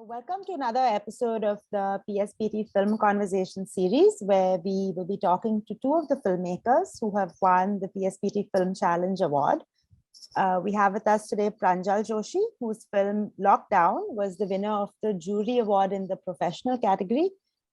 Welcome to another episode of the PSBT Film Conversation series, where we will be talking to two of the filmmakers who have won the PSBT Film Challenge Award. We have with us today Pranjal Joshi, whose film Lockdown was the winner of the Jury Award in the professional category.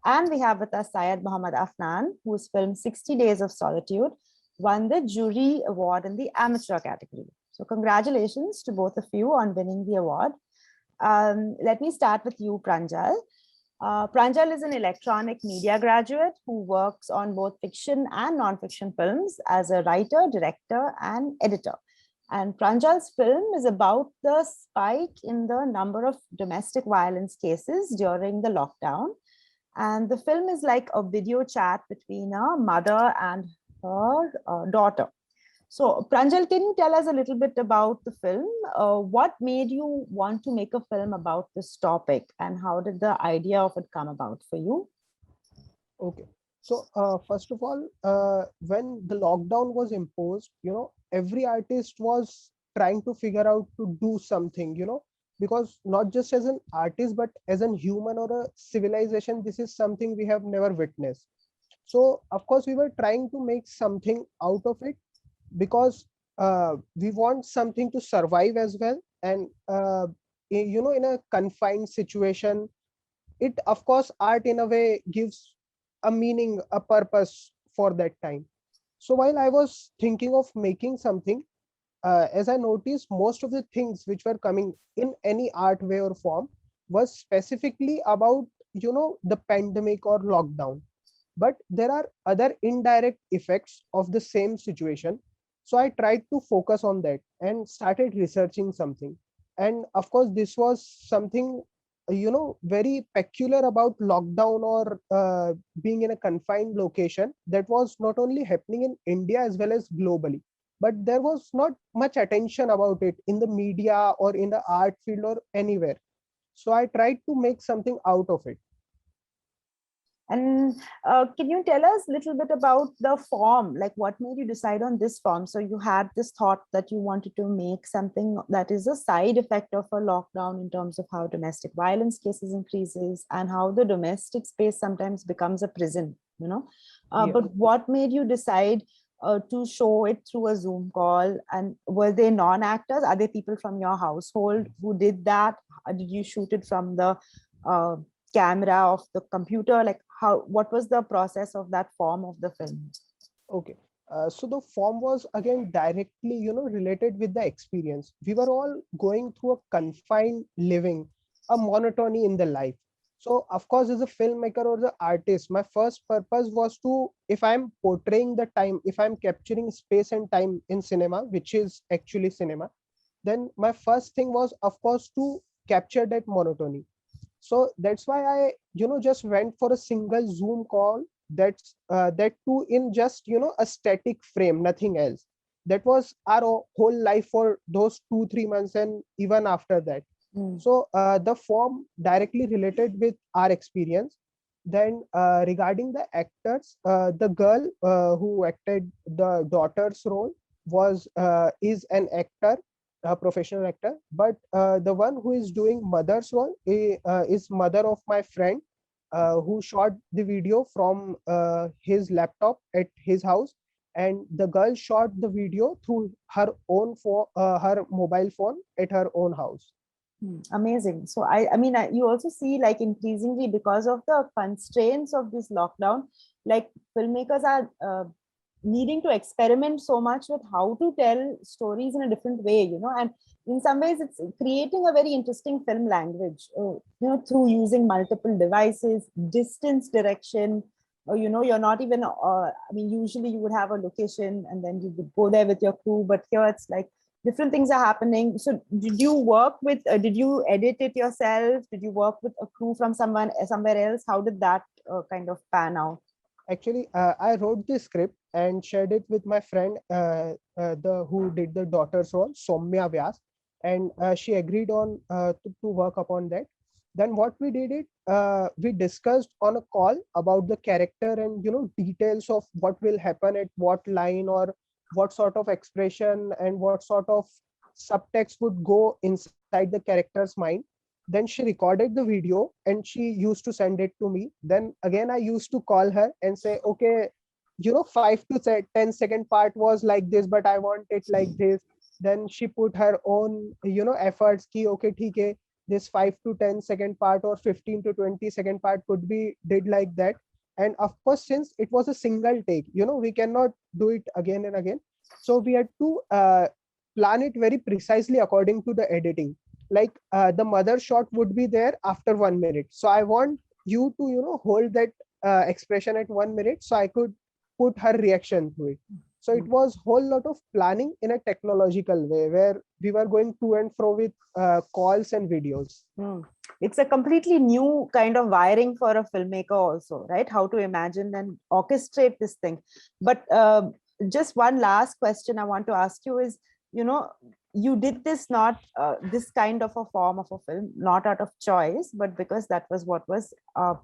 And we have with us Syed Mohammed Afnan, whose film 60 Days of Solitude won the Jury Award in the amateur category. So congratulations to both of you on winning the award. Let me start with you, Pranjal. Pranjal is an electronic media graduate who works on both fiction and non-fiction films as a writer, director, and editor. And Pranjal's film is about the spike in the number of domestic violence cases during the lockdown. And the film is like a video chat between a mother and her daughter. So, Pranjal, can you tell us a little bit about the film? What made you want to make a film about this topic, and how did the idea of it come about for you? Okay. So, first of all, when the lockdown was imposed, every artist was trying to figure out to do something, because not just as an artist, but as a human or a civilization, this is something we have never witnessed. So, of course, we were trying to make something out of it because we want something to survive as well. And, in a confined situation, it, of course, art in a way gives a meaning, a purpose for that time. So while I was thinking of making something, as I noticed, most of the things which were coming in any art way or form was specifically about, the pandemic or lockdown. But there are other indirect effects of the same situation. So I tried to focus on that and started researching something. And of course, this was something very peculiar about lockdown or being in a confined location that was not only happening in India as well as globally, but there was not much attention about it in the media or in the art field or anywhere. So I tried to make something out of it. And can you tell us a little bit about the form? Like, what made you decide on this form? So you had this thought that you wanted to make something that is a side effect of a lockdown in terms of how domestic violence cases increases and how the domestic space sometimes becomes a prison. Yeah. But what made you decide to show it through a Zoom call? And were they non-actors? Are they people from your household who did that? Did you shoot it from the uh, camera of the computer? Like, what was the process of that form of the film? Okay. So the form was again directly, related with the experience. We were all going through a confined living, a monotony in the life. So of course, as a filmmaker or the artist, my first purpose was to, if I'm portraying the time, if I'm capturing space and time in cinema, which is actually cinema, then my first thing was, of course, to capture that monotony. So that's why I just went for a single Zoom call, that too in just a static frame, nothing else. That was our whole life for those 2-3 months and even after that. Mm. So the form directly related with our experience. Then regarding the actors, the girl who acted the daughter's role was is an actor, a professional actor. But the one who is doing mother's role is mother of my friend, who shot the video from his laptop at his house, and the girl shot the video through her own phone, her mobile phone at her own house. Amazing. So you also see, like, increasingly because of the constraints of this lockdown, like, filmmakers are needing to experiment so much with how to tell stories in a different way. And in some ways it's creating a very interesting film language, through using multiple devices, distance, direction. You're not even, usually you would have a location and then you would go there with your crew, but here it's like different things are happening. So did you edit it yourself? Did you work with a crew from somewhere else? How did that kind of pan out? Actually, I wrote the script and shared it with my friend, the who did the daughter's role, Somya Vyas, and she agreed on to work upon that. Then what we did it, we discussed on a call about the character and details of what will happen at what line, or what sort of expression and what sort of subtext would go inside the character's mind. Then she recorded the video and she used to send it to me. Then again, I used to call her and say, okay, 5 to 10 second part was like this, but I want it like this. Then she put her own, efforts ki, okay, theek hai, this 5 to 10 second part or 15 to 20 second part could be did like that. And of course, since it was a single take, we cannot do it again and again. So we had to plan it very precisely according to the editing. Like the mother shot would be there after 1 minute. So I want you to, hold that expression at 1 minute so I could put her reaction to it. So it was whole lot of planning in a technological way where we were going to and fro with calls and videos. It's a completely new kind of wiring for a filmmaker also, right? How to imagine and orchestrate this thing. But just one last question I want to ask you is, you did this not this kind of a form of a film, not out of choice, but because that was what was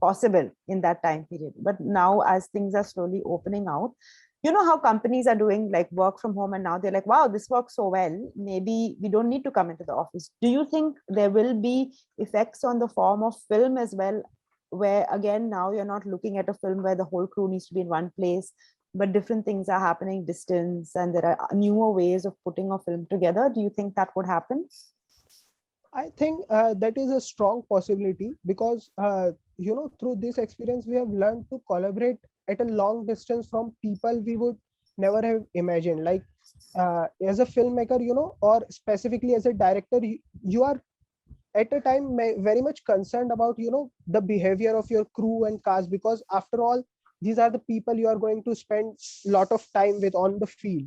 possible in that time period. But now as things are slowly opening out, how companies are doing like work from home, and now they're like, wow, this works so well, maybe we don't need to come into the office. Do you think there will be effects on the form of film as well, where again now you're not looking at a film where the whole crew needs to be in one place, but different things are happening distance, and there are newer ways of putting a film together? Do you think that would happen? I think that is a strong possibility because, through this experience, we have learned to collaborate at a long distance from people we would never have imagined. Like as a filmmaker, or specifically as a director, you are at a time very much concerned about, the behavior of your crew and cast, because after all, these are the people you are going to spend a lot of time with on the field.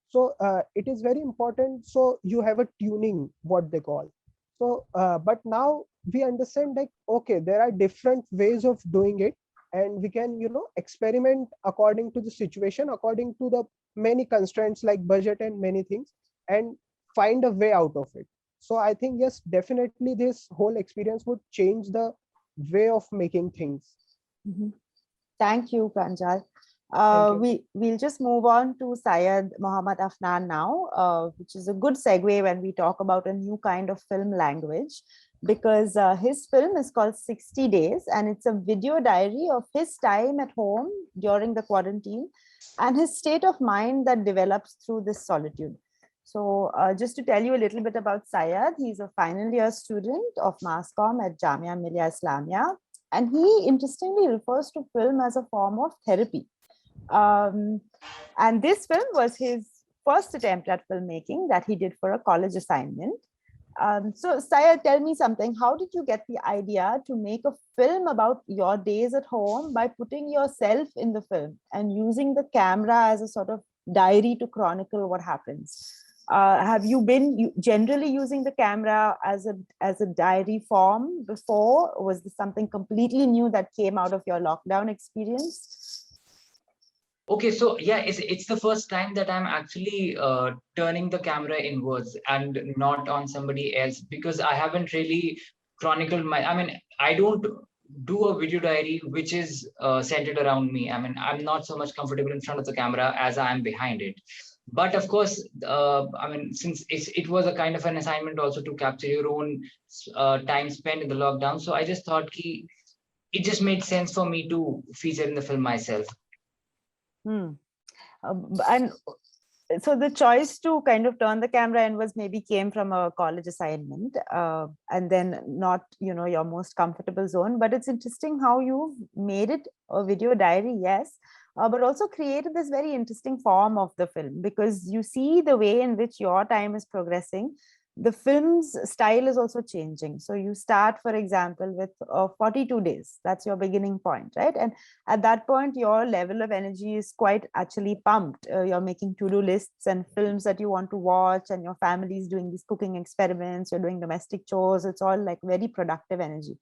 So it is very important. So you have a tuning, what they call. So but now we understand, like, okay, there are different ways of doing it, and we can, experiment according to the situation, according to the many constraints like budget and many things, and find a way out of it. So I think, yes, definitely this whole experience would change the way of making things. Thank you, Pranjal. Thank you. We'll just move on to Syed Mohammed Afnan now, which is a good segue when we talk about a new kind of film language, because his film is called 60 Days, and it's a video diary of his time at home during the quarantine and his state of mind that develops through this solitude. So just to tell you a little bit about Syed, he's a final year student of Mass Comm at Jamia Millia Islamia, and he interestingly refers to film as a form of therapy. And this film was his first attempt at filmmaking that he did for a college assignment. So Syed, tell me something. How did you get the idea to make a film about your days at home by putting yourself in the film and using the camera as a sort of diary to chronicle what happens? Have you been generally using the camera as a diary form before? Or was this something completely new that came out of your lockdown experience? Okay, so yeah, it's the first time that I'm actually turning the camera inwards and not on somebody else, because I haven't really chronicled I mean, I don't do a video diary which is centered around me. I mean, I'm not so much comfortable in front of the camera as I am behind it. But of course, I mean, since it was a kind of an assignment also to capture your own time spent in the lockdown, so I just thought it just made sense for me to feature in the film myself. And so the choice to kind of turn the camera in was maybe came from a college assignment, and then not, your most comfortable zone. But it's interesting how you've made it a video diary, yes, but also created this very interesting form of the film, because you see the way in which your time is progressing. The film's style is also changing. So you start, for example, with 42 days. That's your beginning point, right? And at that point, your level of energy is quite actually pumped. You're making to-do lists and films that you want to watch, and your family is doing these cooking experiments, you're doing domestic chores. It's all like very productive energy.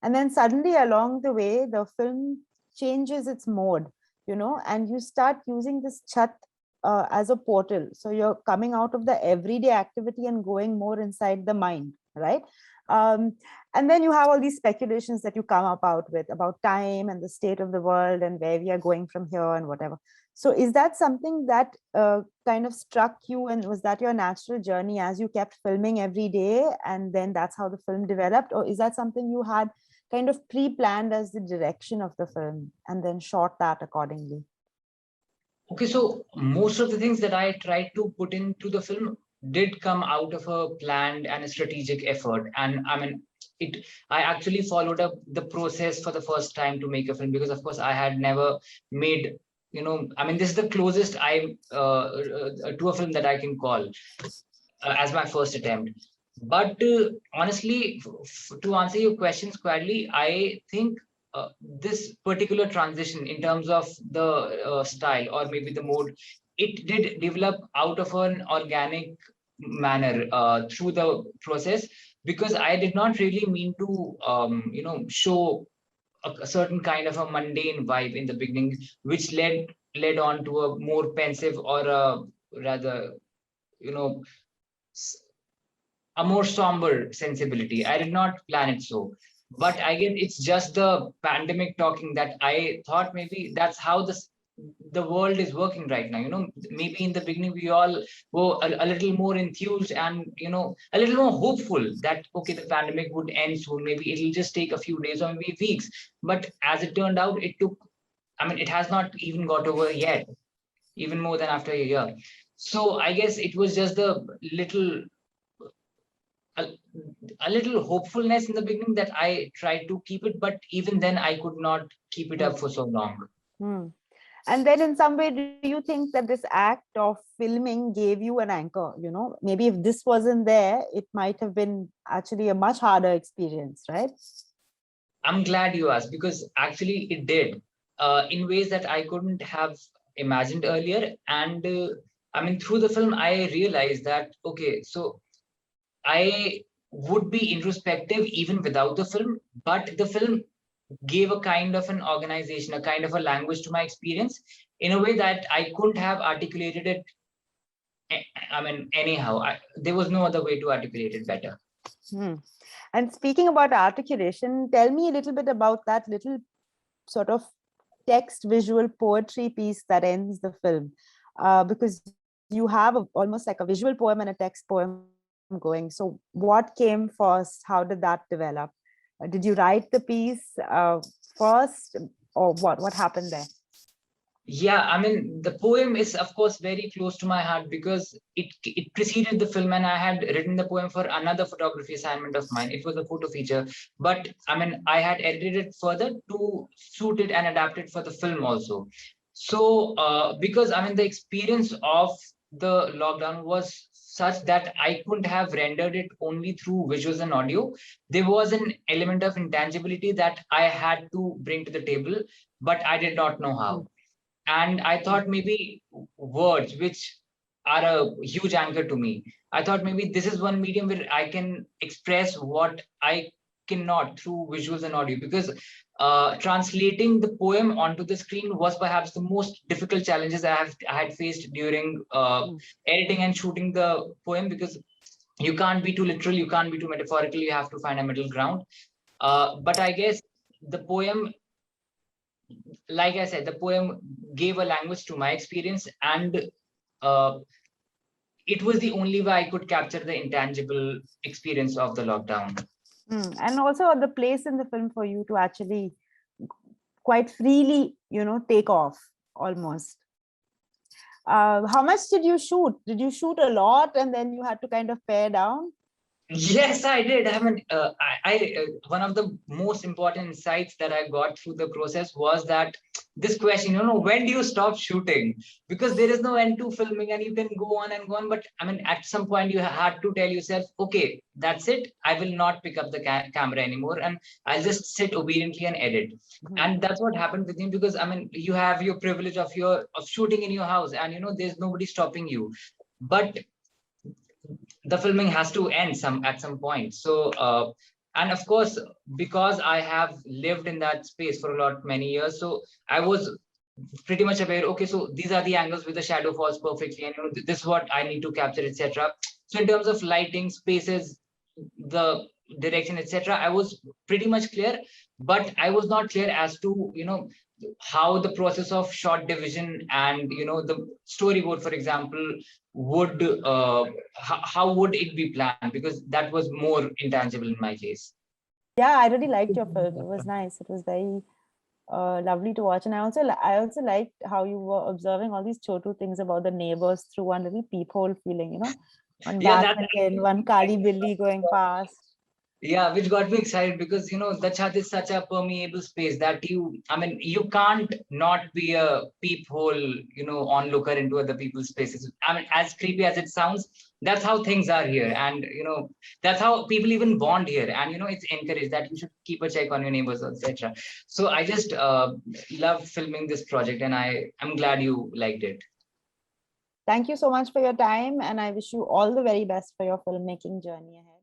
And then suddenly along the way, the film changes its mode, and you start using this chat as a portal. So you're coming out of the everyday activity and going more inside the mind, right? And then you have all these speculations that you come up out with about time and the state of the world and where we are going from here and whatever. So is that something that kind of struck you, and was that your natural journey as you kept filming every day and then that's how the film developed? Or is that something you had kind of pre-planned as the direction of the film and then shot that accordingly? Okay, so most of the things that I tried to put into the film did come out of a planned and a strategic effort. And I mean, I actually followed up the process for the first time to make a film, because of course I had never made, I mean, this is the closest to a film that I can call as my first attempt. But honestly, to answer your question squarely, I think this particular transition in terms of the style or maybe the mode, it did develop out of an organic manner through the process, because I did not really mean to, show a certain kind of a mundane vibe in the beginning, which led on to a more pensive or a rather, you know, a more somber sensibility. I did not plan it so. But I guess it's just the pandemic talking that I thought maybe that's how the world is working right now. Maybe in the beginning we all were a little more enthused and a little more hopeful that okay, the pandemic would end soon. Maybe it'll just take a few days or maybe weeks. But as it turned out, it has not even got over yet, even more than after a year. So I guess it was just the a, a little hopefulness in the beginning that I tried to keep it, but even then I could not keep it up for so long. Hmm. And then in some way, do you think that this act of filming gave you an anchor? Maybe if this wasn't there, it might have been actually a much harder experience, right? I'm glad you asked, because actually it did in ways that I couldn't have imagined earlier. And through the film, I realized that, okay, so I would be introspective even without the film, but the film gave a kind of an organization, a kind of a language to my experience in a way that I couldn't have articulated it. Anyhow, there was no other way to articulate it better. And speaking about articulation, tell me a little bit about that little sort of text visual poetry piece that ends the film, because you have almost like a visual poem and a text poem going. So what came first? How did that develop? Did you write the piece first, or what happened there? Yeah, the poem is, of course, very close to my heart because it preceded the film, and I had written the poem for another photography assignment of mine. It was a photo feature, but I had edited it further to suit it and adapt it for the film also. So, because the experience of the lockdown was such that I couldn't have rendered it only through visuals and audio. There was an element of intangibility that I had to bring to the table, but I did not know how. And I thought maybe words, which are a huge anchor to me, I thought maybe this is one medium where I can express what I cannot through visuals and audio, because translating the poem onto the screen was perhaps the most difficult challenges I had faced during editing and shooting the poem, because you can't be too literal, you can't be too metaphorical, you have to find a middle ground. But I guess the poem, like I said, the poem gave a language to my experience, and it was the only way I could capture the intangible experience of the lockdown. And also the place in the film for you to actually quite freely, take off almost. How much did you shoot? Did you shoot a lot and then you had to kind of pare down? Yes, I did. One of the most important insights that I got through the process was that this question, when do you stop shooting? Because there is no end to filming and you can go on and go on. But at some point you had to tell yourself, okay, that's it. I will not pick up the camera anymore, and I'll just sit obediently and edit. And that's what happened with me, because you have your privilege of shooting in your house, and there's nobody stopping you. But the filming has to end at some point. So and of course, because I have lived in that space for many years, so I was pretty much aware, okay, so these are the angles with the shadow falls perfectly, and this is what I need to capture, etc. So in terms of lighting, spaces, the direction, etc., I was pretty much clear, but I was not clear as to how the process of shot division and the storyboard, for example, would how would it be planned, because that was more intangible in my case. Yeah, I really liked your film. It was nice. It was very lovely to watch, and I also liked how you were observing all these chotu things about the neighbors through one little peephole feeling, one Yeah, that badminton, one kali billy going past. Yeah, which got me excited because the chat is such a permeable space that you can't not be a peephole, onlooker into other people's spaces. I mean, as creepy as it sounds, that's how things are here, and that's how people even bond here. And it's encouraged that you should keep a check on your neighbors, etc. So I just love filming this project, and I'm glad you liked it. Thank you so much for your time, and I wish you all the very best for your filmmaking journey ahead.